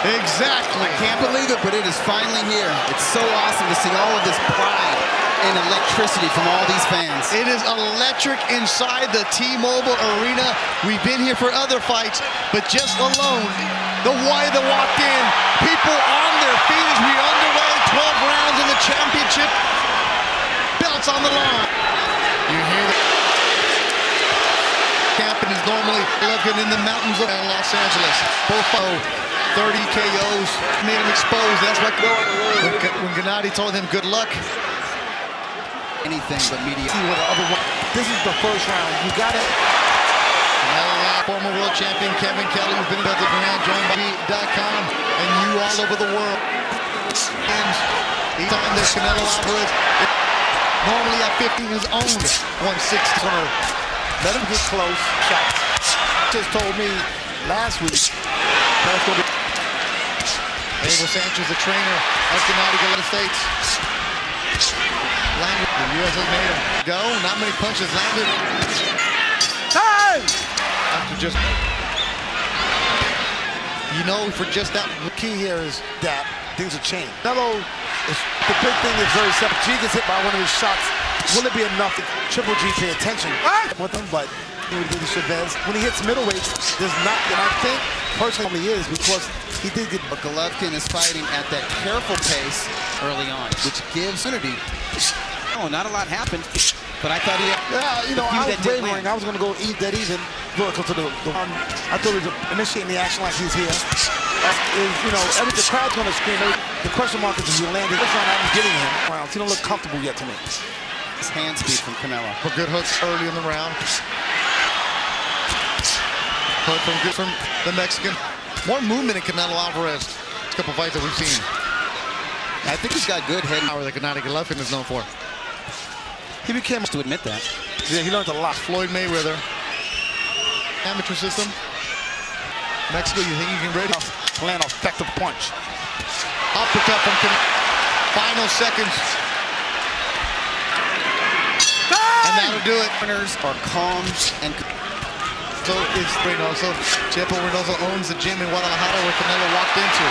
Exactly. I can't believe it, but it is finally here. It's so awesome to see all of this pride and electricity from all these fans. It is electric inside the T-Mobile Arena. We've been here for other fights, but just alone, the way that walked in, people on their feet as we underway, 12 rounds in the championship. Belts on the line. You hear the champion is normally Golovkin in the mountains of Los Angeles. Both 30 KOs, made him exposed. That's what when Gennady told him good luck. Anything but media. See what the other one. This is the first round. You got it. Former world champion Kevin Kelly, who's been at the brand, joined by .com and you all over the world. And each time there's Canelo Álvarez, normally at 15 is owned 160. Let him get close. Shots. Just told me last week. That's going to be. Abel Sanchez, the trainer of Gennady Golovkin. Landed. The U.S. has made him go. Not many punches landed. Time! After just, you know, for just that. The key here is that things have changed. Canelo, the big thing is very simple. G gets hit by one of his shots. Will it be enough? Triple G pay attention with him, but he would do the Chavez. When he hits middleweights, there's not, and I think personally he is because he did get. But Golovkin is fighting at that careful pace early on, which gives unity. Oh, not a lot happened, but I thought he had. Yeah, you know, I was wavering. I was going to go eat that even. Go to the I thought he was initiating the action like he's here. You know, the crowd's going to scream. The question mark is, he landed. This round I'm getting him. He don't look comfortable yet to me. His hand speed from Canelo. For good hooks early in the round. Hook from the Mexican. More movement in Canelo Álvarez. A couple fights that we've seen. I think he's got good head power that Gennady Golovkin is known for. He became to admit that. Yeah, he learned a lot. Floyd Mayweather. Amateur system. Mexico, you think you can ready? Land effective punch. Uppercut from Canelo. Final seconds. And that'll do it. Runners are calm and. So is Reynoso. Chepo Reynoso owns the gym in Guadalajara where Canelo walked into.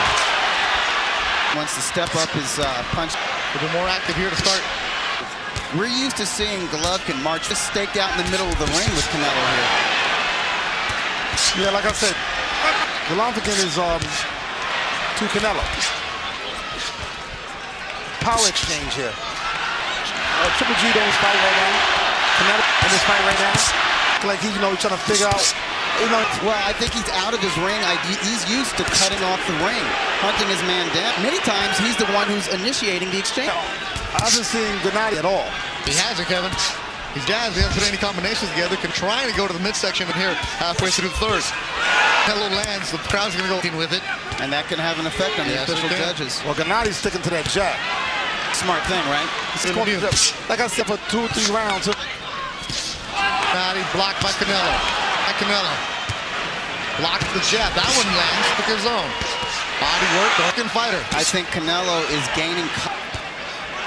Wants to step up his punch. He'll be more active here to start. We're used to seeing Golovkin march just staked out in the middle of the ring with Canelo here. Yeah, like I said, Golovkin is to Canelo. Power exchange here. Triple G don't fight right now. Canelo in this fight right now. Like he's, he's trying to figure out. Well, I think he's out of his ring. He's used to cutting off the ring, hunting his man down. Many times he's the one who's initiating the exchange. I haven't seen Gennady at all. He hasn't, Kevin. He's jazzed. He hasn't put any combinations together. Trying to go to the midsection here halfway through the third. Canelo lands. The crowd's going to go with it. And that can have an effect on the official judges. Well, Gennady's sticking to that jab. Smart thing, right? Like I said, for 2 or 3 rounds. Gennady blocked by Canelo. Blocked the jab. That one lands. Took his own. Body work. Working fighter. I think Canelo is gaining.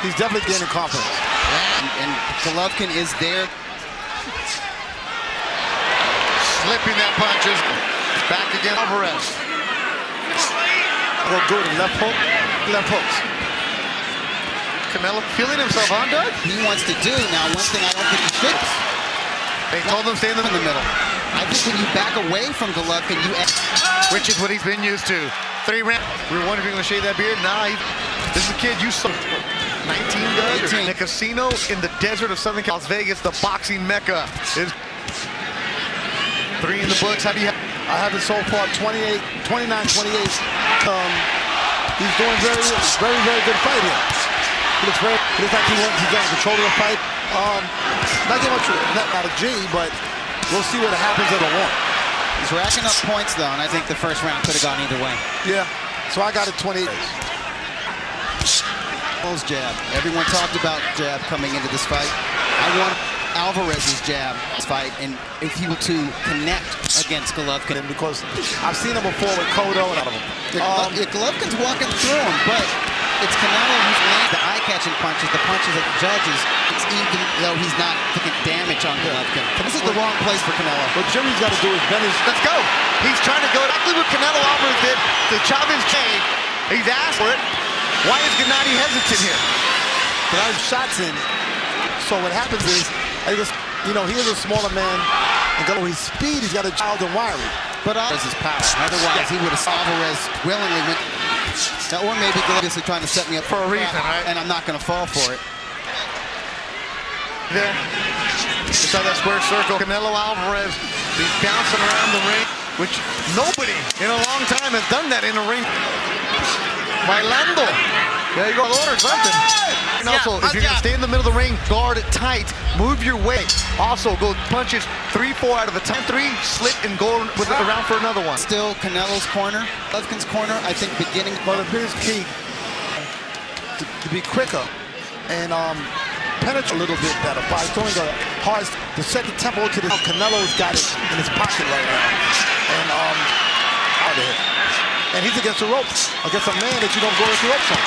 He's definitely gaining confidence. And Golovkin is there. Slipping that punches. Back again. Álvarez. Go good. Left hook. Left hooks. Canelo feeling himself on, Doug? He wants to do. Now, one thing I don't think he should. They told him stay in the middle. I think when you back away from Golovkin, which is what he's been used to. 3 rounds. We were wondering if he was going to shave that beard. Nah, this is a kid you saw. 19, Doug. In a casino in the desert of Southern Las Vegas, the boxing mecca. Is 3 in the books. How do you have? I have it so far 29, 28. He's doing very good fight here. He looks like he's got control of the fight. Not getting much out of G, but we'll see what happens at the 1. He's racking up points though, and I think the first round could have gone either way. Yeah, so I got it 28. Jab. Everyone talked about jab coming into this fight. I want Álvarez's jab this fight, and if he were to connect against Golovkin. Because I've seen him before with Cotto and all of them. Golovkin's walking through him, but it's Canelo who's landing the eye-catching punches, the punches that judges, even though he's not taking damage on Golovkin. This is the wrong place for Canelo. What Jimmy's got to do is bend his... Let's go. He's trying to go exactly what Canelo Álvarez did. The Chavez K, he's asked for it. Why is Gennady hesitant here? Gennady's shots in. So what happens is, you know, he is a smaller man. And his speed, he's got a child and wiry. But his power. Otherwise, he would have Álvarez willingly went. Or maybe Golovkin is trying to set me up for a reason, right? And I'm not going to fall for it. There, inside that square circle, Canelo Álvarez, he's bouncing around the ring, which nobody in a long time has done that in a ring. Bailando. There you go, or something. And also, if you're going to stay in the middle of the ring, guard it tight, move your weight. Also, go punches 3-4 out of the time. 3, slit, and go around for another one. Still Canelo's corner, Golovkin's corner, I think beginning. But the biggest key to be quicker and penetrate a little bit better by throwing the hard to set the tempo to the. Canelo's got it in his pocket right now, and out of here. And he's against the ropes, against a man that you don't go against the ropes on.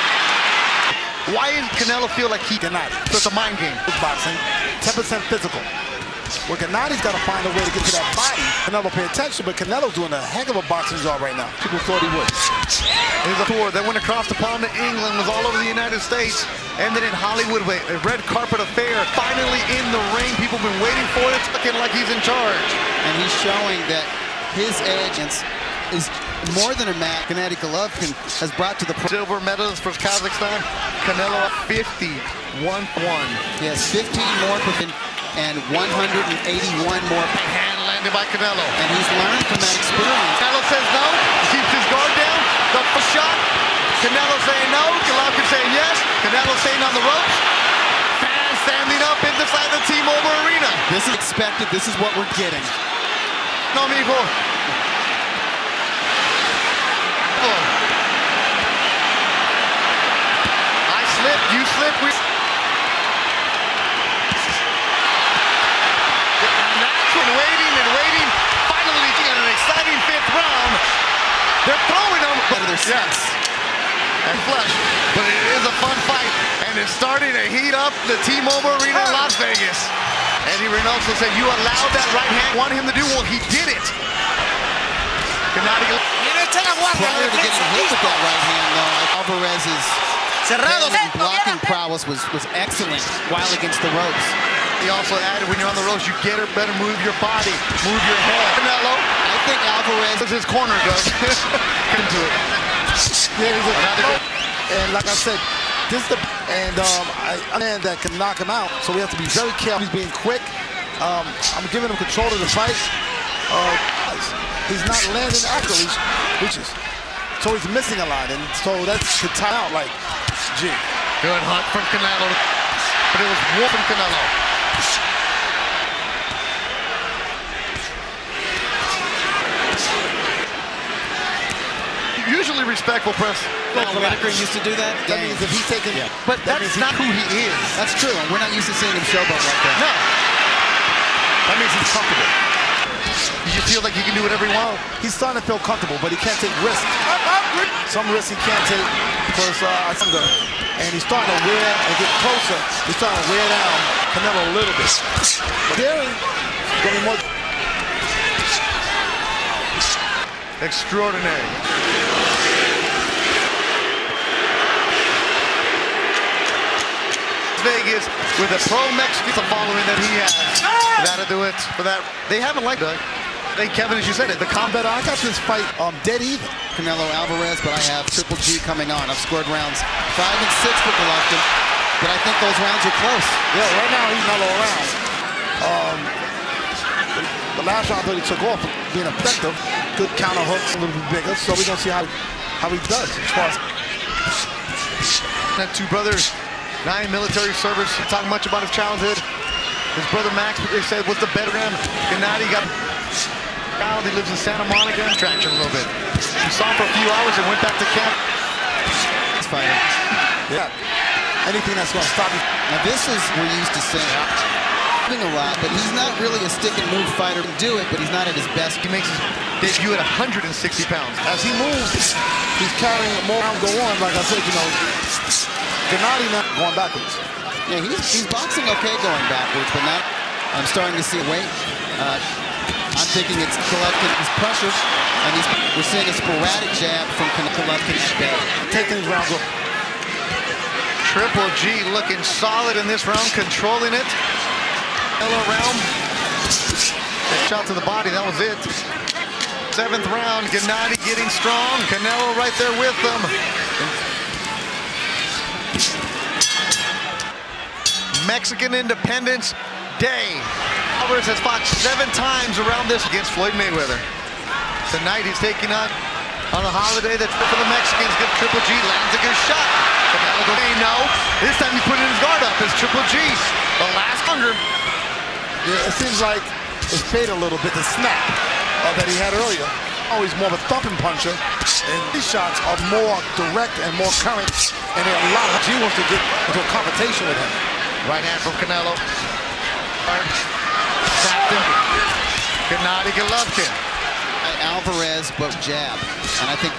Why does Canelo feel like he cannot? So it's a mind game. Boxing, 10% physical. Well, Gennady's got to find a way to get to that body. Canelo pay attention, but Canelo's doing a heck of a boxing job right now. People thought he would. There's a tour that went across the pond to England, was all over the United States, ended in Hollywood with a red carpet affair. Finally in the ring, people have been waiting for it, looking like he's in charge. And he's showing that his edge is more than a match. Gennady Golovkin has brought to the silver medals for Kazakhstan. Canelo 50, 1-1. Yes, 15 more and 181 more. Hand landed by Canelo. And he's learned from that experience. Canelo says no, keeps his guard down. The first shot, Canelo saying no, Golovkin saying yes. Canelo staying on the ropes. Fans standing up inside the T-Mobile Arena. This is expected. This is what we're getting. No, amigo. I slip, you slip, we... Waiting and waiting. Finally, in an exciting 5th round, they're throwing them. Yes. And flush. But it is a fun fight, and it's starting to heat up the T-Mobile Arena in Las Vegas. Eddie Reynoso said, you allowed that right hand. Wanted him to do, well, he did it. Gennady Prior to getting hit with that right hand, though, Álvarez's blocking prowess was excellent while against the ropes. He also added, when you're on the ropes, you better move your body, move your head. Canelo, I think Álvarez is his corner, does. Into it. And like I said, this is the I understand that can knock him out, so we have to be very careful. He's being quick. I'm giving him control of the fight. He's not landing accurately, so he's missing a lot, and so that's to tie out like, gee. Good hunt from Canelo, but it was war from Canelo. Usually respectful press. Whitaker used to do that. That means if he's taking, but that's not who he is. That's true, and we're not used to seeing him showboat like that. No. That means he's comfortable. You feel like he can do whatever he wants. He's starting to feel comfortable, but he can't take risks. Some risks he can't take because and he's starting to wear and get closer. He's starting to wear down Canelo a little bit. But daring is going to be more extraordinary. Vegas with a pro-Mexican following that he has. That'll do it for that. They haven't liked Doug. Hey, Kevin, as you said it, the combat. I got this fight dead even. Canelo Álvarez, but I have Triple G coming on. I've scored rounds 5 and 6 for Golovkin, but I think those rounds are close. Yeah, right now he's not all around. The last round that he took off being effective, good counter hooks, a little bit bigger. So we're gonna see how he does as far as that. Two brothers. 9 military service. Talking much about his childhood. His brother Max, they said, was the better him. Gennady got child. He lives in Santa Monica. Traction a little bit. He saw him for a few hours and went back to camp. He's fighting. Yeah. Anything that's going to stop him. Now this is we're used to seeing a lot, but he's not really a stick and move fighter. He can do it, but he's not at his best. He makes his debut at 160 pounds. As he moves, he's carrying more rounds go on. Like I said, you know, Gennady not going backwards. Yeah, he's boxing okay going backwards, but not. I'm starting to see weight. I'm thinking it's Golovkin is pressured, and we're seeing a sporadic jab from Golovkin at bay. Taking these rounds off. Triple G looking solid in this round, controlling it. Canelo round. That shot to the body, that was it. 7th round, Gennady getting strong. Canelo right there with them. Mexican Independence Day. Álvarez has fought 7 times around this against Floyd Mayweather. Tonight he's taking on a holiday that's for the Mexicans. Good Triple G lands a good shot. Canelo goes, hey, no. This time he's putting his guard up. It's Triple G. The last hunger. Yeah, it seems like it's faded a little bit, the snap that he had earlier. Always more of a thumping puncher, and these shots are more direct and more current, and a lot of G wants to get into a confrontation with him. Right hand from Canelo. Tapped him. Gennady Golovkin. Álvarez, but jab. And I think...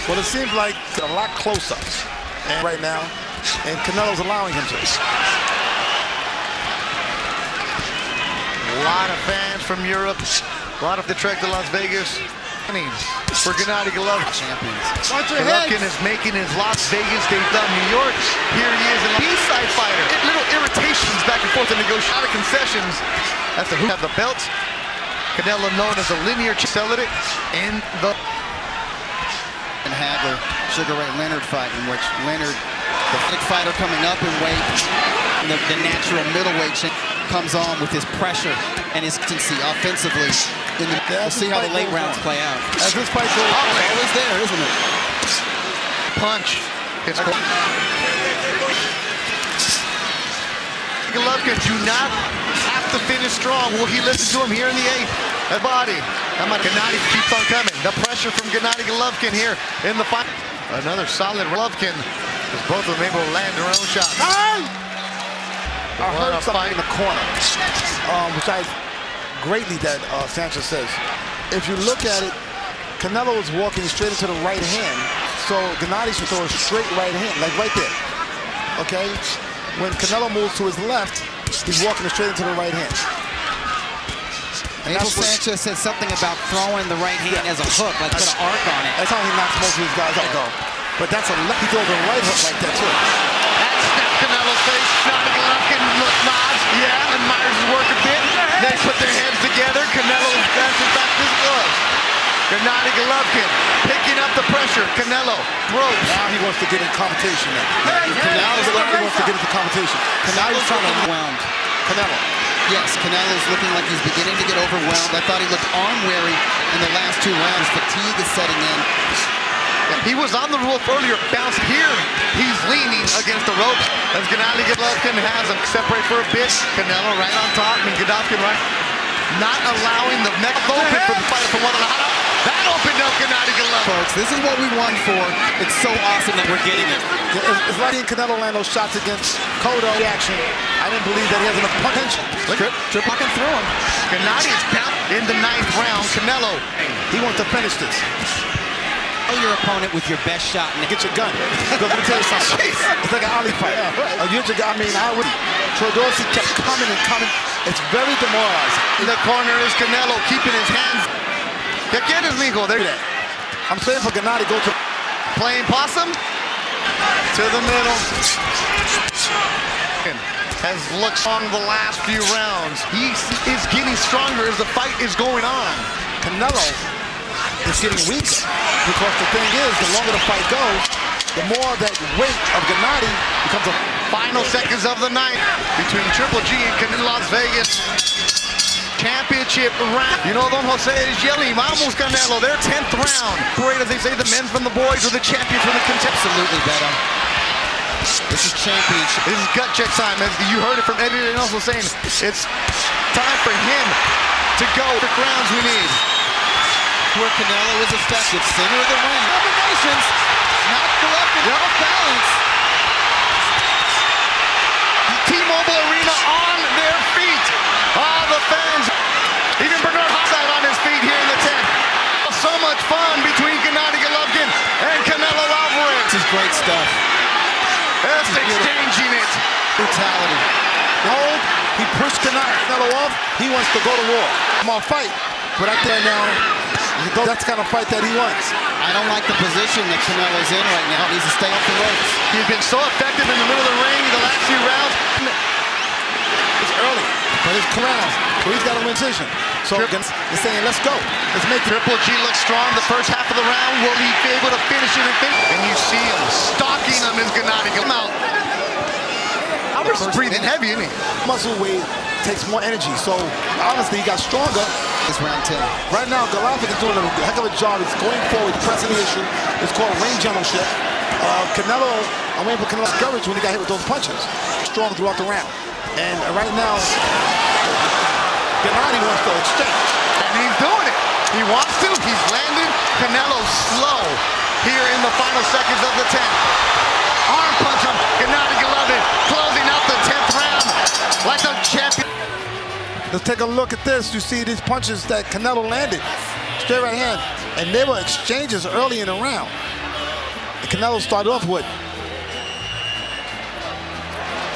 Well, it seems like a lot closer right now, and Canelo's allowing him to. A lot of fans from Europe. A lot of the trek to Las Vegas. For Gennady Golovkin. Champions. Golovkin is making his Las Vegas debut. New York. Here he is, a B-side fighter. Little irritations back and forth in negotiation. A lot of concessions. That's the who have the belts. Canelo known as a linear sell it in the And Hagler, Sugar Ray Leonard fight, in which Leonard, the big fighter coming up in weight, the natural middleweight comes on with his pressure and his consistency offensively. We'll see how the late rounds play out. As this fight goes on, It's always there, isn't it? punch. It's Golovkin do not have to finish strong. Will he listen to him here in the 8th? That body. Gennady keeps on coming. The pressure from Gennady Golovkin here in the fight. Another solid Golovkin. As both of them able to land their own shots. I heard something in the corner, which I greatly that Sanchez says. If you look at it, Canelo is walking straight into the right hand, so Gennady should throw a straight right hand, like right there. Okay? When Canelo moves to his left, he's walking straight into the right hand. Abel Sanchez said something about throwing the right hand as a hook, like put an arc on it. That's how he knocks most of these guys out. But that's a he throws a right hook like that too. That snapped Canelo's face. Gennady Golovkin nods. Yeah, admires his work a bit. They put their heads together. Canelo dances back his gloves. Gennady Golovkin picking up the pressure. Canelo throws. Now he wants to get in competition now. Canelo wants to get into competition. Canelo's trying to overwhelmed. Canelo. Yes, Canelo's looking like he's beginning to get overwhelmed. I thought he looked arm-weary in the last 2 rounds. Fatigue is setting in. He was on the rope earlier, bounced here. He's leaning against the ropes as Gennady Golovkin has him separate for a bit. Canelo right on top, and Golovkin right. Not allowing the neck open for the fighter from Guadalajara. That opened up Gennady Golovkin. Folks, this is what we won for. It's so awesome that we're getting it. It's like seeing Canelo land those shots against Cotto. Reaction. I didn't believe that he has enough potential. Triple can throw him. Gennady is down in the 9th round. Canelo, he wants to finish this. Your opponent with your best shot. Get your gun. Because let me tell you something. It's like an Ali fight. Dorsey kept coming and coming. It's very demoralizing. In the corner is Canelo keeping his hands. ¿Qué quieres, mijo? There. I'm saying for Gennady, go to playing possum to the middle. Has looked strong the last few rounds. He is getting stronger as the fight is going on. Canelo is getting weaker because the thing is, the longer the fight goes, the more that weight of Gennady becomes a final seconds of the night between Triple G and Canelo Las Vegas. Championship round. You know, Don Jose is yelling, vamos Canelo, their 10th round. Great, as they say, the men from the boys are the champions from the contest. Absolutely, Beto. This is championship. This is gut check time. As you heard it from Eddie and also saying, it's time for him to go the rounds we need. Where Canelo is effective, center of the ring. Combinations, not Golovkin, off balance. T-Mobile Arena on their feet. All the fans, even Bernard Hossack on his feet here in the tent. So much fun between Gennady Golovkin and Canelo Álvarez. This is great stuff. Just exchanging it. Brutality. Hold, he pushed Canelo off, he wants to go to war. Small fight, but I think now that's the kind of fight that he wants. I don't like the position that Canelo's in right now. He needs to stay off the ropes. He's been so effective in the middle of the ring the last few rounds. It's early, but it's rounds, so he's got to win position. So he's saying, let's go. Let's make it. Triple G looks strong the first half of the round. Will he be able to finish it? And you see him stalking him as Gennady come out. Alvarez is breathing heavy, isn't he? Muscle weight takes more energy, so honestly, he got stronger. It's round 10. Right now, Golovkin is doing a heck of a job. He's going forward, pressing the issue. It's called ring generalship. Canelo, I'm waiting for Canelo's courage when he got hit with those punches. Strong throughout the round. And right now, Gennady wants to exchange. And he's doing it. He wants to. He's landed. Canelo slow here in the final seconds of the 10th. Arm punch him. Gennady Golovkin closing out the 10th round like a champion. Let's take a look at this. You see these punches that Canelo landed. Straight right hand. And they were exchanges early in the round. And Canelo started off with.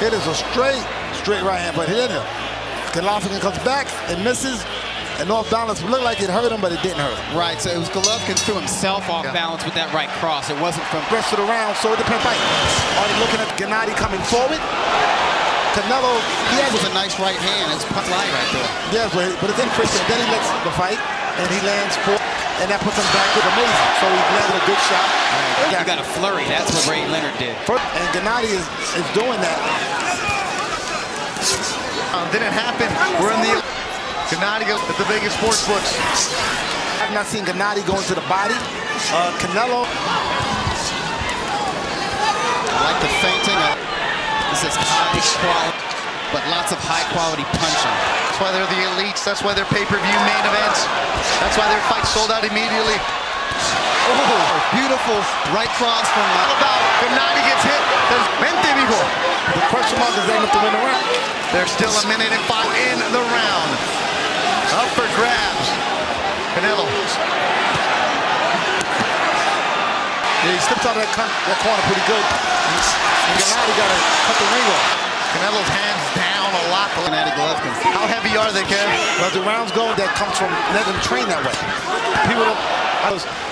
It is a straight right hand, but hit him. Golovkin comes back and misses. And off balance, it looked like it hurt him, but it didn't hurt him. Right, so it was Golovkin threw himself off balance with that right cross. It wasn't from the rest of the round, so it depends. Already looking at Gennady coming forward. Canelo, he has a nice right hand. It's punch line right there. Yeah, but it's infrequent. Then he lets the fight, and he lands four, and that puts him back with amazing. So he landed a good shot. You got a flurry. That's what Ray Leonard did. And Gennady is doing that. Didn't happen. We're in the Gennady goes at the biggest sports books. I've not seen Gennady go into the body. Canelo. I like the feinting. This is high quality, but lots of high quality punching. That's why they're the elites. That's why they're pay-per-view main events. That's why their fights sold out immediately. Oh, beautiful right cross from about Gennady gets hit. Vente, mijo. The question mark is able to win the round. There's still a minute and 5 in the round. Up for grabs. Canelo. Yeah, he slipped out of that corner pretty good. And Gennady got to cut the ring off. Canelo's hands down a lot. Gennady Golovkin. How heavy are they, Kev? Well, the rounds go, that comes from letting them train that way. People don't.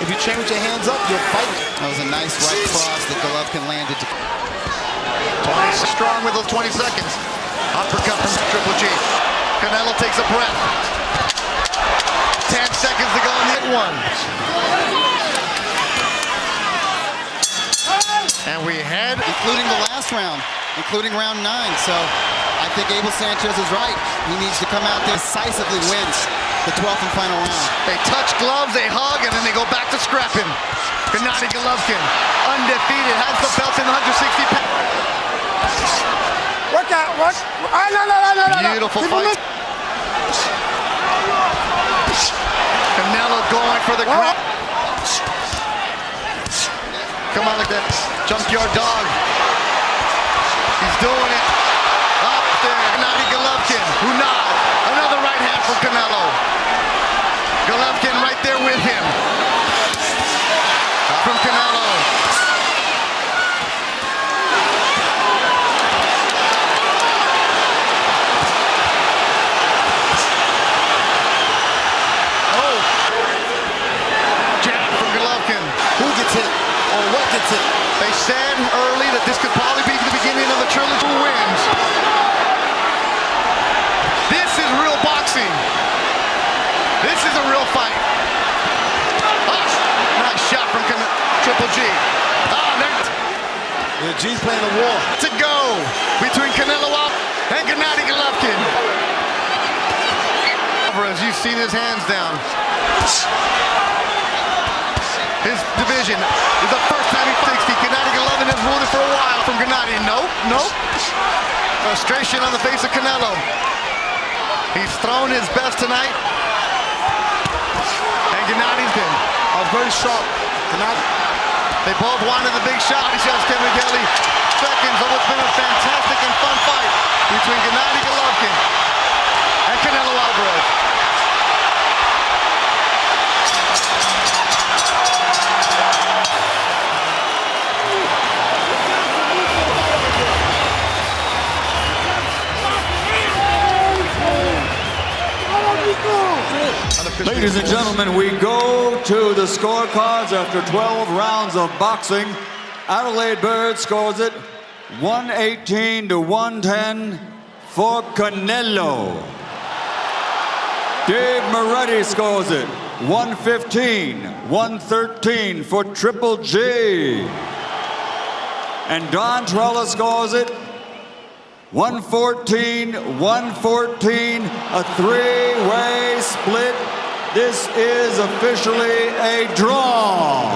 If you train with your hands up, you'll fight. That was a nice right cross that Golovkin landed. 20 strong with those 20 seconds. Uppercut from Triple G. Canelo takes a breath. 10 seconds to go in the one. And we head, including the last round, including round 9. So I think Abel Sanchez is right. He needs to come out there decisively wins the 12th and final round. They touch gloves, they hug, and then they go back to scrapping. Gennady Golovkin, undefeated, has the belt in 160 pounds. What? No. Beautiful fight. Canelo going for the grab. Come on like that junkyard dog. He's doing it. Up there. Gennady Golovkin. Who not? Another right hand from Canelo. Golovkin right there with him. From Canelo. Oh. Jab from Golovkin. Who gets hit? Or what gets hit? They said early that this could probably be the beginning of a trilogy. Who wins? This is real boxing. This is a real fight. Oh, nice shot from Triple G. The G's playing a war. To go between Canelo Álvarez and Gennady Golovkin. Álvarez, you've seen his hands down. His division is the first time he fights. Gennady Golovkin has ruled it for a while from Gennady. Nope. Frustration on the face of Canelo. He's thrown his best tonight. And Gennady's been very sharp. They both wanted the big shot. He shows Kevin Kelly seconds of what's been a fantastic and fun fight between Gennady Golovkin and Canelo Álvarez. Ladies and gentlemen, we go to the scorecards after 12 rounds of boxing. Adelaide Bird scores it 118 to 110 for Canelo. Dave Moretti scores it 115-113 for Triple G. And Don Trella scores it 114-114, a three-way split. This is officially a draw.